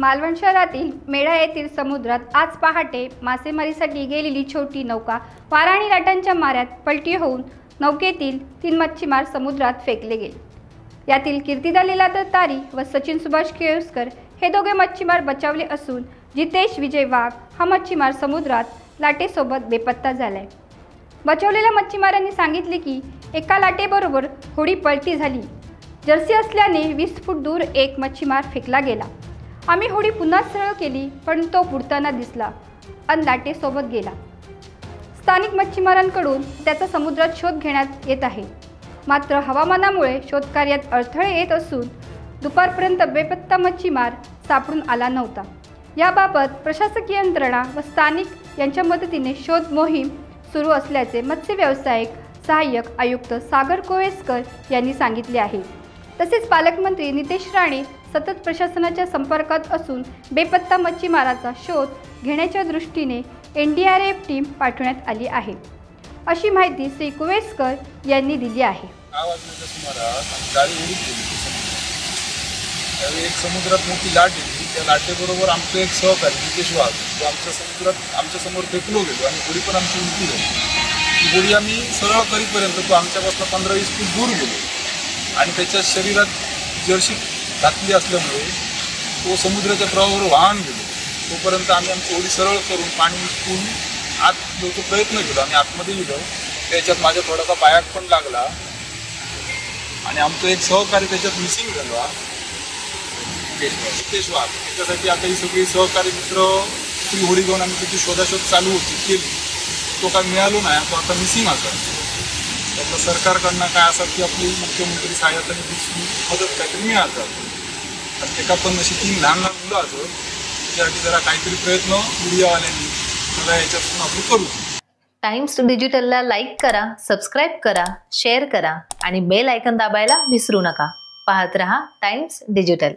मालवण शहरातील मेढा येथील समुद्रात आज पहाटे मासेमारीसाठी गेलेली छोटी नौका वारा आणि लाटांच्या माऱ्यात पलटी होऊन नौकेतील 3 मच्छीमार समुद्रात फेकले गेले। यातील कीर्तिदा लीलाधर तारी व सचिन सुभाष केळुसकर हे दोघे मच्छीमार बचावले असून जितेश विजय वाघ हा मच्छीमार समुद्रात लाटेसोबत बेपत्ता झालाय। बचावलेल्या मच्छीमारांनी सांगितले की एका लाटेबरोबर होडी पलटी झाली। जर्सी असल्याने 20 फूट दूर एक मच्छीमार फेकला गेला। आम्ही होडी पुन्हा सरळ केली पण तो बुडताना दिसला आणि लाटेसोबत गेला। स्थानिक मच्छीमारांकडून त्याचा समुद्रात शोध घेण्यात येत आहे। मात्र हवामानामुळे शोधकार्यात अडथळे येत असून दुपारपर्यंत बेपत्ता मच्छीमार सापडून आला नव्हता। याबाबत प्रशासकीय यंत्रणा व स्थानिक यांच्या मदतीने शोध मोहीम सुरू असल्याचे मत्स्य व्यावसायिक सहाय्यक आयुक्त सागर कोळेस्कर यांनी सांगितले आहे। तसेच पालकमंत्री नितेश राणे सतत प्रशासनाच्या संपर्कात असून बेपत्ता मच्छीमाराचा शोध घेण्याच्या दृष्टीने NDRF टीम पाठवण्यात आली आहे, अशी माहिती श्री कोळेस्कर यांनी दिली आहे। एक समुद्रात मोठी लाट येते, त्या लाटेबरोबर आमचं एक सहकारी नितेश वाघ जो आमच्या समोर फेकलो गेलो आणि होडी पण आमची उलटी झाली। ती होडी आम्ही सरळ करीपर्यंत तो आमच्यापासून 15-20 फूट दूर गेलो आणि त्याच्या शरीरात जर्सी घातली असल्यामुळे तो समुद्राच्या प्रवाहावर वाहन गेलो। तोपर्यंत आम्ही आमची होडी सरळ करून पाणी उचलून आत येऊचा प्रयत्न केला आणि आतमध्ये गेलो। त्याच्यात माझ्या थोडासा पायाक पण लागला आणि आमचं एक सहकारी त्याच्यात मिसिंग झाला, नितेश वाघ। त्याच्यासाठी आता ही सगळी सहकारी मित्र ती होडी घेऊन आम्ही त्याची शोधाशोध चालू केली। तो काय मिळालो नाही, तो आता मिसिंग असा। त्यातलं सरकारकडनं काय असं की आपली मुख्यमंत्री सहाय्यताने दुसरी मदत काहीतरी मिळालं आणि एका पण अशी 3 लहान मुलं असं त्याच्यासाठी जरा काहीतरी प्रयत्न मीडियावाल्यांनी मला याच्यातून आपण करू। टाइम्स डिजिटलला लाईक करा, सबस्क्राईब करा, शेअर करा आणि बेल आयकॉन दाबायला विसरू नका। पाहत रहा टाइम्स डिजिटल।